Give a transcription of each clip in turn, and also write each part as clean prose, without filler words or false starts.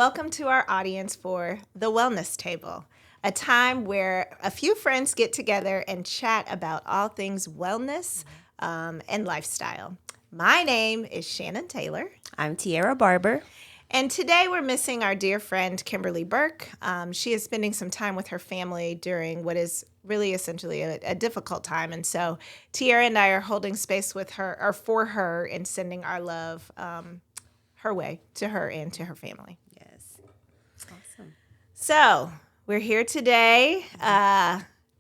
welcome to our audience for The Wellness Table, a time where a few friends get together and chat about all things wellness and lifestyle. My name is Shannon Taylor. I'm Tierra Barber. And today we're missing our dear friend, Kimberly Burke. She is spending some time with her family during what is really essentially a difficult time. And so Tierra and I are holding space with her or for her and sending our love her way to her and to her family. Yes. Awesome. So we're here today.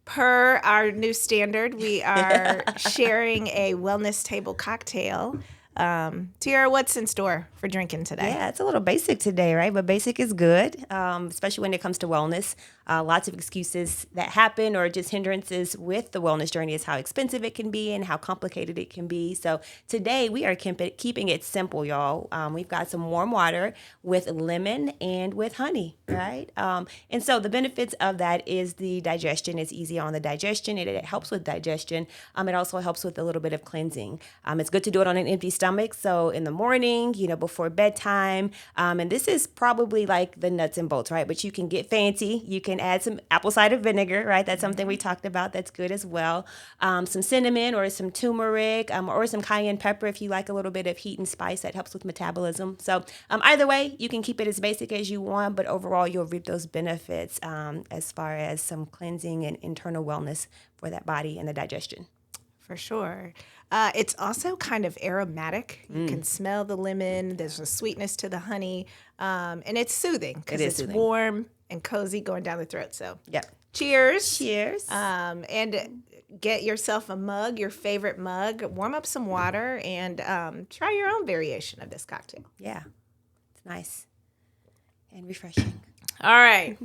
Per our new standard, we are sharing a wellness table cocktail. Tierra, what's in store for drinking today? Yeah, it's a little basic today, right? But basic is good, especially when it comes to wellness. Lots of excuses that happen or just hindrances with the wellness journey is how expensive it can be and how complicated it can be. So today we are keeping it simple, y'all. We've got some warm water with lemon and with honey, right? And so the benefits of that is the digestion. It's easy on the digestion. It helps with digestion. It also helps with a little bit of cleansing. It's good to do it on an empty stomach. So in the morning, before bedtime. And this is probably like the nuts and bolts, right? But you can get fancy. You can add some apple cider vinegar, right? That's something we talked about. That's good as well. Some cinnamon or some turmeric or some cayenne pepper if you like a little bit of heat and spice. That helps with metabolism. So either way, you can keep it as basic as you want, but overall you'll reap those benefits as far as some cleansing and internal wellness for that body and the digestion. For sure. It's also kind of aromatic. You can smell the lemon. There's a sweetness to the honey. And it's soothing because it's soothing. Warm and cozy going down the throat. So Yep. cheers. Cheers. And get yourself a mug, your favorite mug. Warm up some water and try your own variation of this cocktail. Yeah. It's nice and refreshing. All right.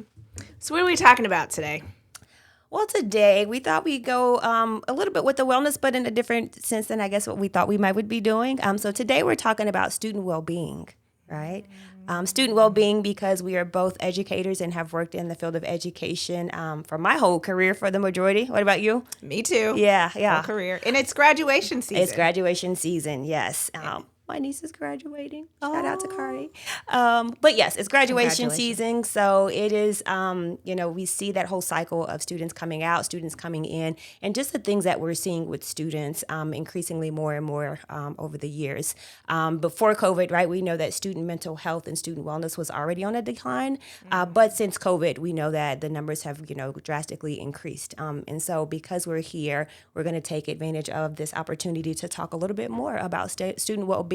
So what are we talking about today? Well, today we thought we'd go a little bit with the wellness, but in a different sense than I guess what we thought we would be doing. So today we're talking about student well-being, right? Student well-being because we are both educators and have worked in the field of education for my whole career for the majority. What about you? Me too. Yeah. Whole career. And it's graduation season. It's graduation season, yes. My niece is graduating. Shout out to Cardi. But yes, it's graduation season. So it is, we see that whole cycle of students coming out, students coming in, and just the things that we're seeing with students increasingly more and more over the years. Before COVID, right, we know that student mental health and student wellness was already on a decline. But since COVID, we know that the numbers have, drastically increased. And so because we're here, we're going to take advantage of this opportunity to talk a little bit more about student well-being,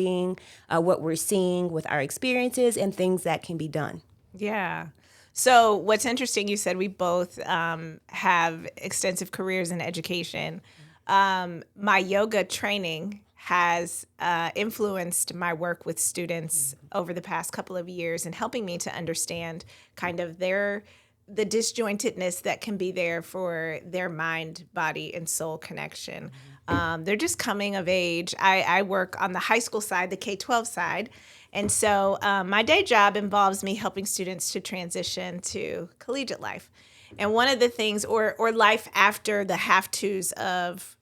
what we're seeing with our experiences and things that can be done. Yeah. So what's interesting, you said we both have extensive careers in education. My yoga training has influenced my work with students over the past couple of years and helping me to understand kind of the disjointedness that can be there for their mind, body, and soul connection. They're just coming of age. I work on the high school side, the K-12 side. And so my day job involves me helping students to transition to collegiate life. And one of the things, or life after the have-tos of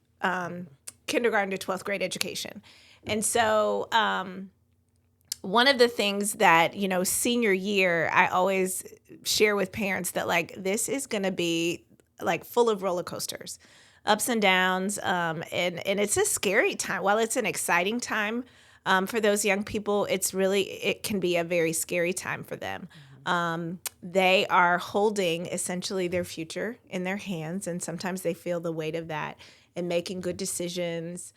kindergarten to 12th grade education. And so one of the things that, senior year, I always share with parents that, this is going to be, full of roller coasters, ups and downs, and it's a scary time. While it's an exciting time for those young people, it can be a very scary time for them. They are holding essentially their future in their hands, and sometimes they feel the weight of that and making good decisions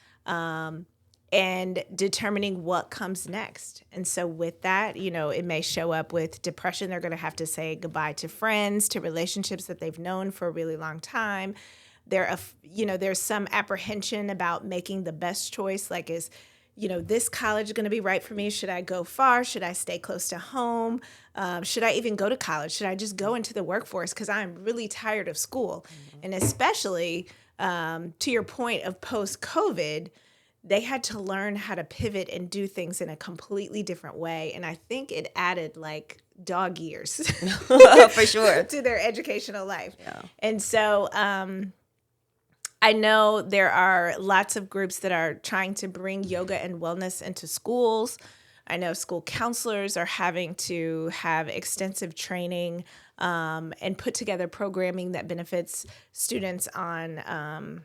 and determining what comes next. And so with that, it may show up with depression. They're going to have to say goodbye to friends, to relationships that they've known for a really long time. There's some apprehension about making the best choice, is this college going to be right for me? Should I go far? Should I stay close to home? Should I even go to college? Should I just go into the workforce because I'm really tired of school? And especially to your point of post-COVID, they had to learn how to pivot and do things in a completely different way. And I think it added dog years For sure to their educational life. Yeah. And so I know there are lots of groups that are trying to bring yoga and wellness into schools. I know school counselors are having to have extensive training and put together programming that benefits students on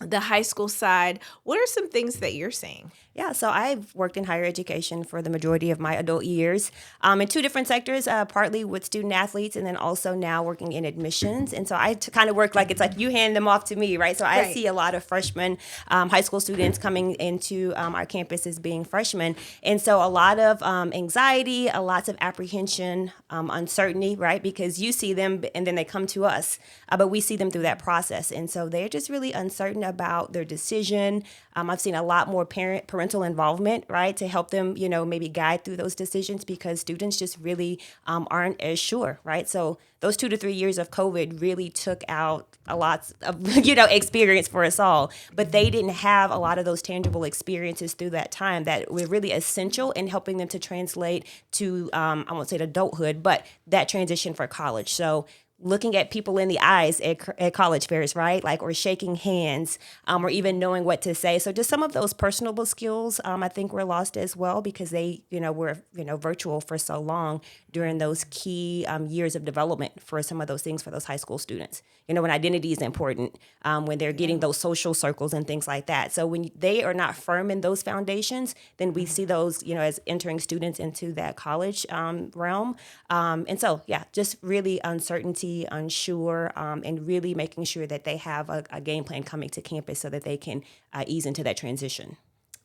the high school side. What are some things that you're seeing? Yeah, so I've worked in higher education for the majority of my adult years in two different sectors, partly with student athletes and then also now working in admissions. And so I kind of work like it's like you hand them off to me, right? So I Right. see a lot of freshmen, high school students coming into our campus as being freshmen. And so a lot of anxiety, lots of apprehension, uncertainty, right? Because you see them and then they come to us, but we see them through that process. And so they're just really uncertain about their decision. I've seen a lot more parental involvement, right, to help them, maybe guide through those decisions because students just really aren't as sure, right? So those 2 to 3 years of COVID really took out a lot of, experience for us all, but they didn't have a lot of those tangible experiences through that time that were really essential in helping them to translate to, I won't say adulthood, but that transition for college. So looking at people in the eyes at college fairs, right? Like, or shaking hands, or even knowing what to say. So just some of those personable skills, I think were lost as well because they, were, virtual for so long during those key years of development for some of those things for those high school students. When identity is important, when they're getting those social circles and things like that. So when they are not firm in those foundations, then we see those, as entering students into that college realm. And so, yeah, just really uncertainty, unsure, and really making sure that they have a game plan coming to campus so that they can ease into that transition.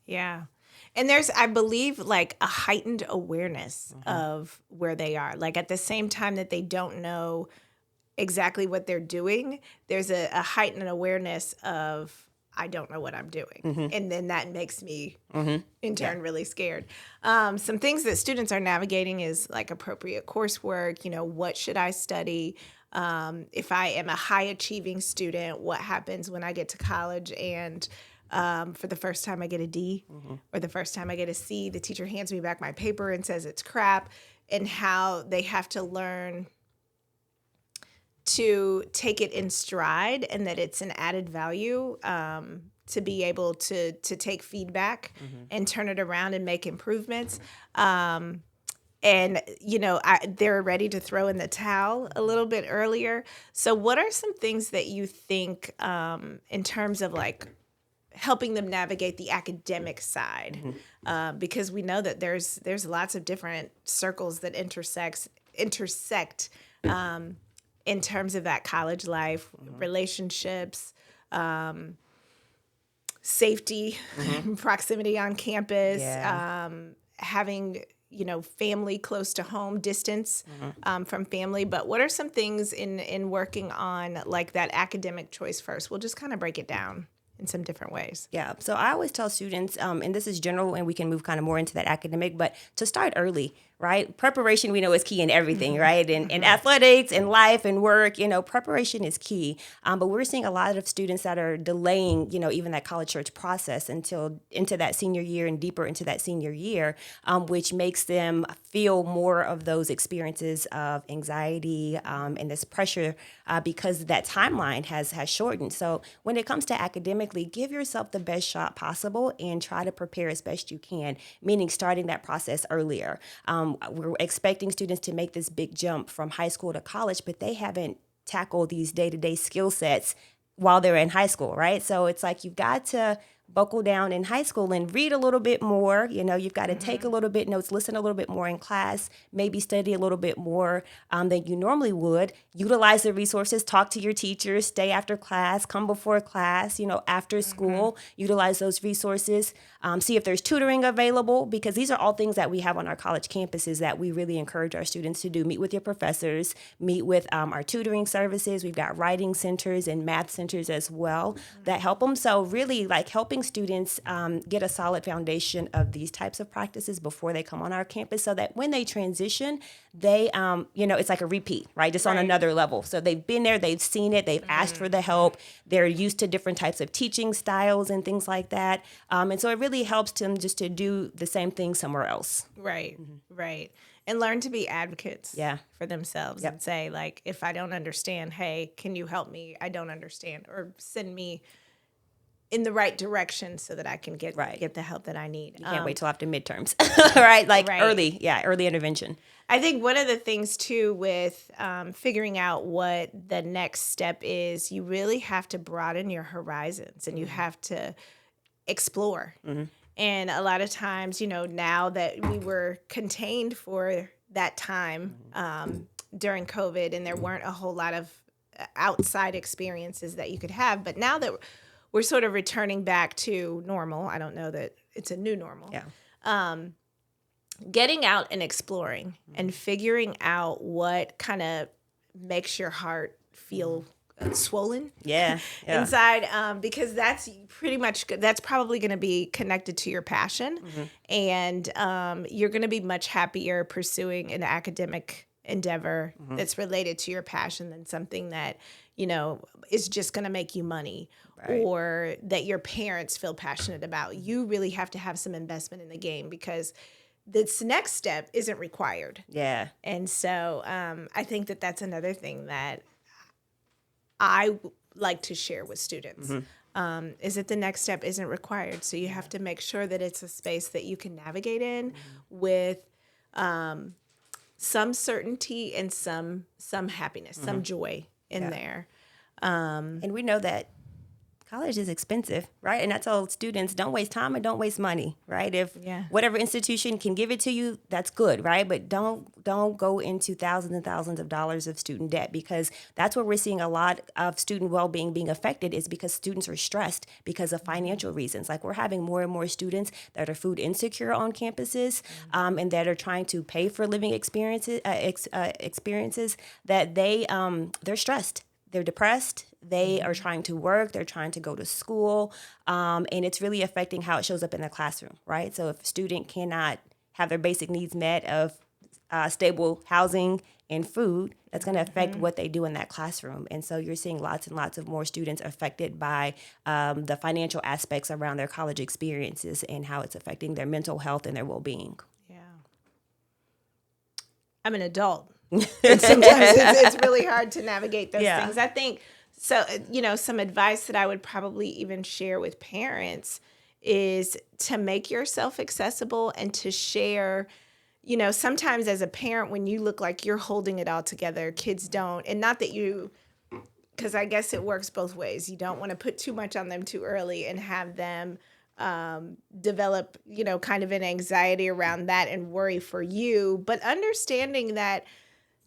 Yeah. And there's, I believe, like a heightened awareness of where they are. Like at the same time that they don't know exactly what they're doing, there's a heightened awareness of, I don't know what I'm doing. And then that makes me, in turn, really scared. Some things that students are navigating is like appropriate coursework, what should I study? If I am a high achieving student, what happens when I get to college and for the first time I get a D or the first time I get a C, the teacher hands me back my paper and says it's crap, and how they have to learn to take it in stride and that it's an added value to be able to take feedback and turn it around and make improvements. And, they're ready to throw in the towel a little bit earlier. So what are some things that you think in terms of like helping them navigate the academic side? Because we know that there's lots of different circles that intersect in terms of that college life, relationships, safety, proximity on campus, having, family close to home, distance from family. But what are some things in working on like that academic choice first? We'll just kind of break it down in some different ways. Yeah. So I always tell students, and this is general, and we can move kind of more into that academic, but to start early, right? Preparation, we know, is key in everything, right? In athletics, in life, and work, preparation is key. But we're seeing a lot of students that are delaying, even that college search process until into that senior year and deeper into that senior year, which makes them feel more of those experiences of anxiety and this pressure because that timeline has shortened. So when it comes to academically, give yourself the best shot possible and try to prepare as best you can, meaning starting that process earlier. We're expecting students to make this big jump from high school to college, but they haven't tackled these day-to-day skill sets while they're in high school, right? So it's like you've got to buckle down in high school and read a little bit more. You've got to take a little bit notes, listen a little bit more in class, maybe study a little bit more than you normally would. Utilize the resources, talk to your teachers, stay after class, come before class, after school, utilize those resources, see if there's tutoring available, because these are all things that we have on our college campuses that we really encourage our students to do. Meet with your professors, meet with our tutoring services. We've got writing centers and math centers as well that help them. So really like helping students get a solid foundation of these types of practices before they come on our campus so that when they transition, they, it's like a repeat, right? Just on another level. So they've been there, they've seen it, they've asked for the help, they're used to different types of teaching styles and things like that. And so it really helps them just to do the same thing somewhere else. Right. And learn to be advocates for themselves Yep. and say, like, if I don't understand, hey, can you help me? I don't understand. Or send me in the right direction so that I can get Right. get the help that I need. You can't wait till after midterms, right? Like Right. early intervention. I think one of the things too with figuring out what the next step is, you really have to broaden your horizons and you have to explore. And a lot of times, now that we were contained for that time during COVID and there weren't a whole lot of outside experiences that you could have, but now that we're sort of returning back to normal, I don't know that it's a new normal. Yeah. Getting out and exploring and figuring out what kind of makes your heart feel swollen Yeah. inside, because that's probably going to be connected to your passion, and you're going to be much happier pursuing an academic endeavor that's related to your passion than something that is just going to make you money. Right. Or that your parents feel passionate about. You really have to have some investment in the game because this next step isn't required. Yeah. And so I think that that's another thing that I like to share with students, is that the next step isn't required. So you have to make sure that it's a space that you can navigate in with some certainty and some happiness, some joy in there. And we know that college is expensive, right? And I tell students, don't waste time and don't waste money, right? If whatever institution can give it to you, that's good, right? But don't go into thousands and thousands of dollars of student debt, because that's where we're seeing a lot of student well-being being affected, is because students are stressed because of financial reasons. Like, we're having more and more students that are food insecure on campuses, and that are trying to pay for living experiences that they're stressed. They're depressed. They are trying to work. They're trying to go to school. And it's really affecting how it shows up in the classroom, right? So if a student cannot have their basic needs met of stable housing and food, that's going to affect what they do in that classroom. And so you're seeing lots and lots of more students affected by the financial aspects around their college experiences and how it's affecting their mental health and their well-being. Yeah. I'm an adult. And sometimes it's really hard to navigate those things. I think, so, some advice that I would probably even share with parents is to make yourself accessible and to share, sometimes as a parent, when you look like you're holding it all together, kids don't. And not that because I guess it works both ways. You don't want to put too much on them too early and have them develop, kind of an anxiety around that and worry for you, but understanding that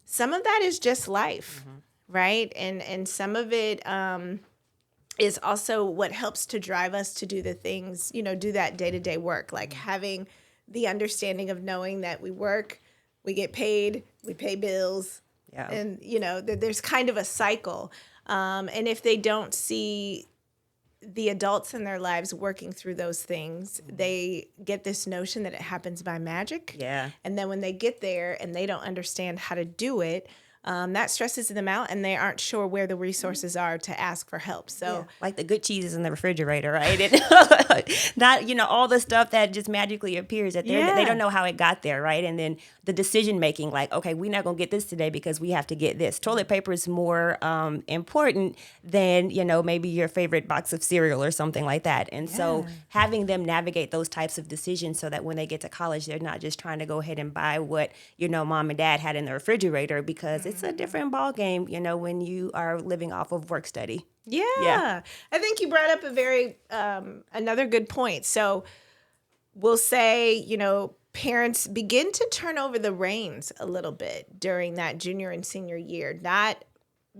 some of that is just life, right? And some of it is also what helps to drive us to do the things, do that day-to-day work, like having the understanding of knowing that we work, we get paid, we pay bills, and, there's kind of a cycle. And if they don't see the adults in their lives working through those things, they get this notion that it happens by magic. Yeah. And then when they get there and they don't understand how to do it, that stresses them out and they aren't sure where the resources are to ask for help. So like the good cheese is in the refrigerator, right? And not, all the stuff that just magically appears that they don't know how it got there, right? And then the decision making, like, okay, we're not going to get this today because we have to get this. Toilet paper is more important than, maybe your favorite box of cereal or something like that. And so having them navigate those types of decisions so that when they get to college, they're not just trying to go ahead and buy what, mom and dad had in the refrigerator, because it's a different ball game, when you are living off of work study. Yeah. I think you brought up a very, another good point. So we'll say, parents begin to turn over the reins a little bit during that junior and senior year, not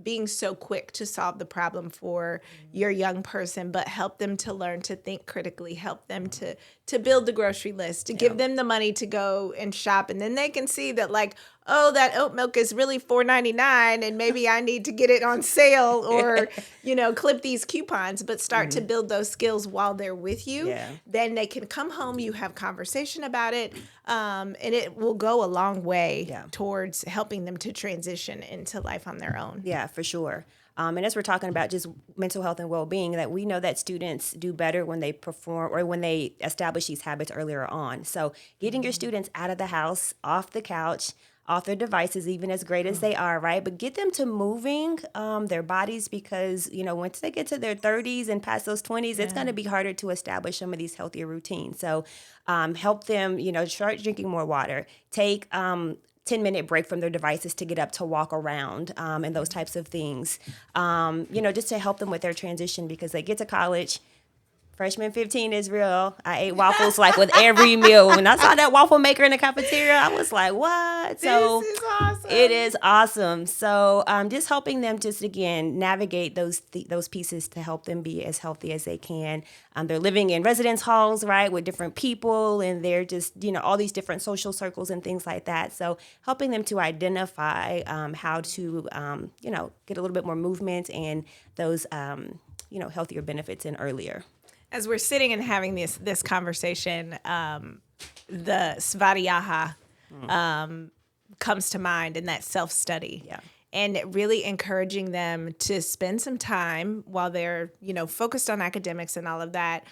being so quick to solve the problem for your young person, but help them to learn to think critically, help them to build the grocery list, to give them the money to go and shop. And then they can see that, like, oh, that oat milk is really $4.99 and maybe I need to get it on sale or, clip these coupons, but start to build those skills while they're with you. Yeah. Then they can come home, you have conversation about it, and it will go a long way towards helping them to transition into life on their own. Yeah, for sure. And as we're talking about just mental health and well-being, that we know that students do better when they perform or when they establish these habits earlier on. So getting your students out of the house, off the couch, off their devices, even as great as they are, right? But get them to moving their bodies because, once they get to their 30s and past those 20s, it's going to be harder to establish some of these healthier routines. So help them, start drinking more water. Take 10-minute break from their devices to get up to walk around and those types of things, just to help them with their transition because they get to college. Freshman 15 is real. I ate waffles like with every meal. When I saw that waffle maker in the cafeteria, I was like, what? So this is awesome. It is awesome. So just helping them just, again, navigate those pieces to help them be as healthy as they can. They're living in residence halls, right, with different people, and they're just, all these different social circles and things like that. So helping them to identify how to, get a little bit more movement and those, healthier benefits in earlier. As we're sitting and having this conversation, the Svadhyaya comes to mind in that self-study. Yeah. And really encouraging them to spend some time while they're, focused on academics and all of that.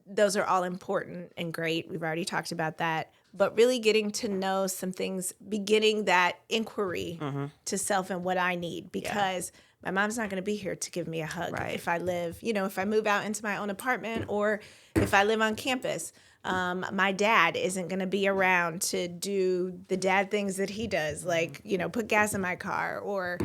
Those are all important and great. We've already talked about that. But really getting to know some things, beginning that inquiry to self and what I need. Because my mom's not going to be here to give me a hug if I live, if I move out into my own apartment or if I live on campus. My dad isn't going to be around to do the dad things that he does, like, put gas in my car or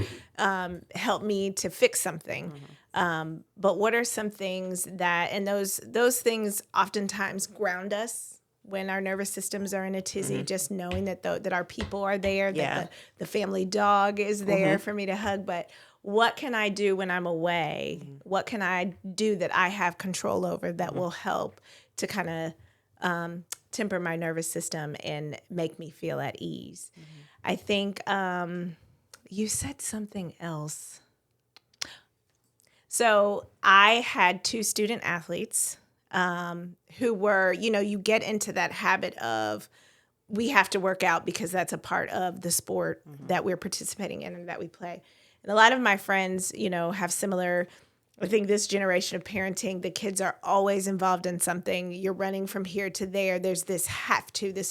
help me to fix something. But what are some things that, and those things oftentimes ground us when our nervous systems are in a tizzy, just knowing that our people are there, that the family dog is there for me to hug. But what can I do when I'm away? What can I do that I have control over that will help to kind of temper my nervous system and make me feel at ease? I think you said something else. So I had 2 student athletes who were, you get into that habit of we have to work out because that's a part of the sport that we're participating in and that we play. And a lot of my friends, have similar, I think this generation of parenting, the kids are always involved in something. You're running from here to there. There's this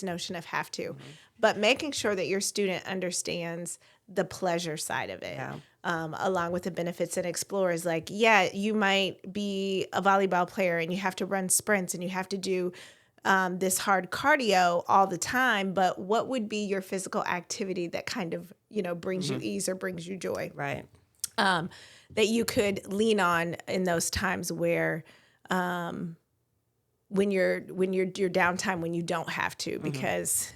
notion of have to. But making sure that your student understands the pleasure side of it, along with the benefits and explores. Like, you might be a volleyball player and you have to run sprints and you have to do this hard cardio all the time, but what would be your physical activity that kind of, brings you ease or brings you joy? Right. That you could lean on in those times where, when you're your downtime, when you don't have to, because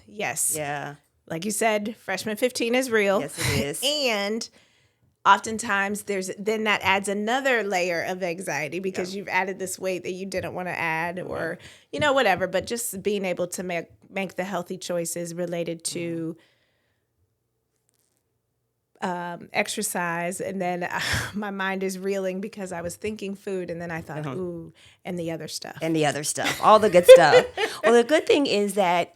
like you said, freshman 15 is real. Yes, it is. And oftentimes then that adds another layer of anxiety because you've added this weight that you didn't want to add or, whatever. But just being able to make the healthy choices related to exercise. And then my mind is reeling because I was thinking food and then I thought, ooh, and the other stuff. All the good stuff. Well, the good thing is that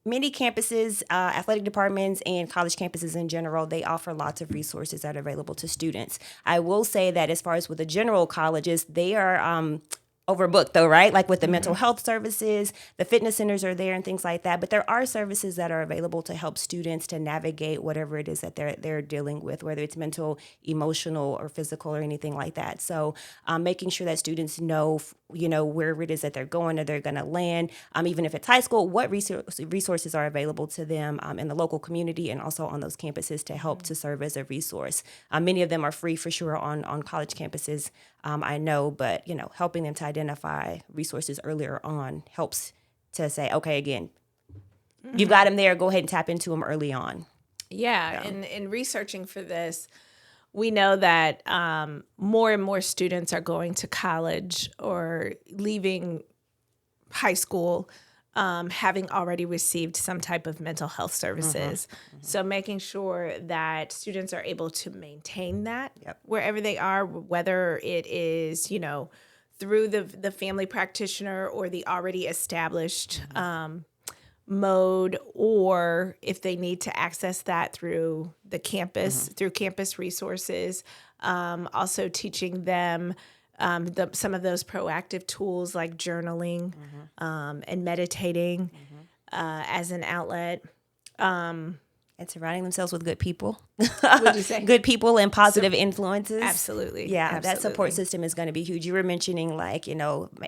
many campuses, athletic departments, and college campuses in general, they offer lots of resources that are available to students. I will say that as far as with the general colleges, they are overbooked though, right? Like with the mental health services, the fitness centers are there and things like that. But there are services that are available to help students to navigate whatever it is that they're dealing with, whether it's mental, emotional, or physical or anything like that. So making sure that students know, wherever it is that they're going or they're going to land, even if it's high school, what resources are available to them in the local community and also on those campuses to help to serve as a resource. Many of them are free for sure on college campuses, I know, but, helping them to identify resources earlier on helps to say, okay, again, you've got them there, go ahead and tap into them early on. Yeah. And in researching for this, we know that more and more students are going to college or leaving high school having already received some type of mental health services. So making sure that students are able to maintain that wherever they are, whether it is, through the family practitioner or the already established mode, or if they need to access that through the campus, through campus resources. Also teaching them some of those proactive tools like journaling and meditating as an outlet. And surrounding themselves with good people. What'd you say? Good people and positive influences. Absolutely. Yeah, Absolutely. that support system is going to be huge. You were mentioning, like,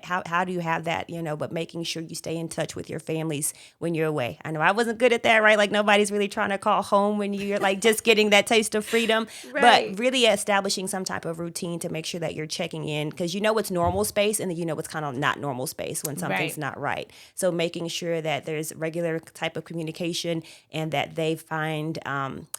how do you have that, but making sure you stay in touch with your families when you're away. I know I wasn't good at that, right? Like, nobody's really trying to call home when you're, like, just getting that taste of freedom. Right. But really establishing some type of routine to make sure that you're checking in, because what's normal space, and then what's kind of not normal space when something's not right. So making sure that there's regular type of communication and that they find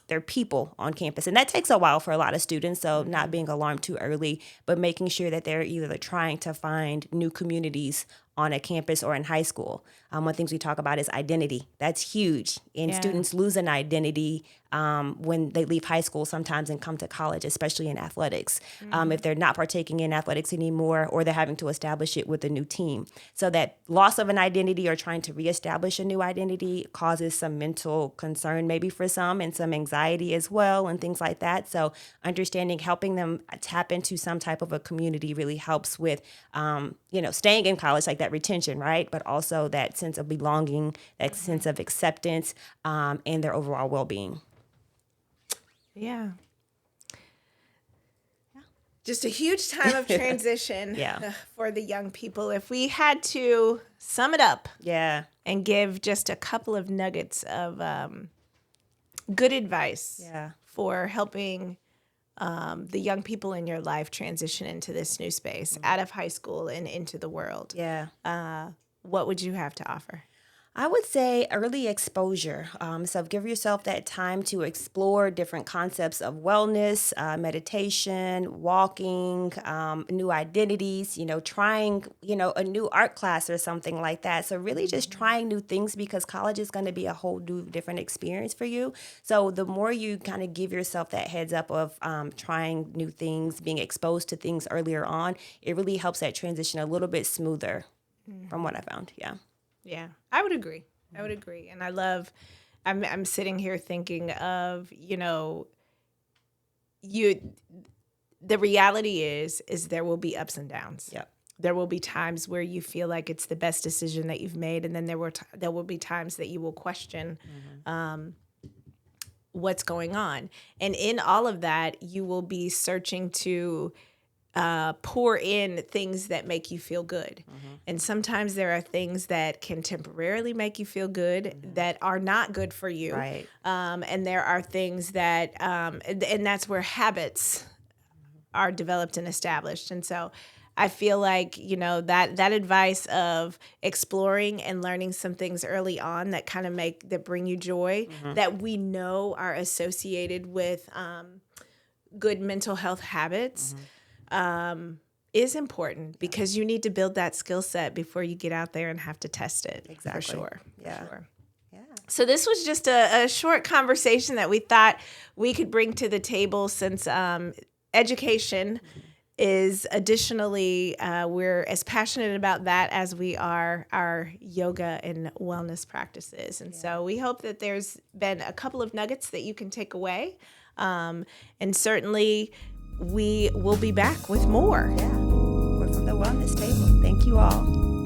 their people on campus. And that takes a while for a lot of students, so not being alarmed too early, but making sure that they're either trying to find new communities on a campus or in high school. One of the things we talk about is identity. That's huge. And students lose an identity when they leave high school sometimes and come to college, especially in athletics. If they're not partaking in athletics anymore, or they're having to establish it with a new team. So that loss of an identity or trying to reestablish a new identity causes some mental concern maybe for some, and some anxiety as well, and things like that. So understanding, helping them tap into some type of a community really helps with, staying in college, like that retention, right? But also that sense of belonging, that sense of acceptance, and their overall well-being. Yeah. Just a huge time of transition for the young people. If we had to sum it up and give just a couple of nuggets of good advice for helping the young people in your life transition into this new space, out of high school and into the world, what would you have to offer? I would say early exposure. So give yourself that time to explore different concepts of wellness, meditation, walking, new identities, trying, a new art class or something like that. So really just trying new things, because college is going to be a whole new different experience for you. So the more you kind of give yourself that heads up of trying new things, being exposed to things earlier on, it really helps that transition a little bit smoother from what I found. Yeah. Yeah, I would agree. And I love, I'm sitting here thinking of, the reality is there will be ups and downs. Yep. There will be times where you feel like it's the best decision that you've made. And then there will be times that you will question what's going on. And in all of that, you will be searching to pour in things that make you feel good. And sometimes there are things that can temporarily make you feel good that are not good for you. Right. And there are things that, and that's where habits are developed and established. And so I feel like, that advice of exploring and learning some things early on that kind of that bring you joy, that we know are associated with good mental health habits, is important, because you need to build that skill set before you get out there and have to test it. Exactly. For sure. Yeah. For sure. Yeah. So this was just a short conversation that we thought we could bring to the table, since education is additionally, we're as passionate about that as we are our yoga and wellness practices. And so we hope that there's been a couple of nuggets that you can take away. And certainly we will be back with more. Yeah. We're from the wellness table. Thank you all.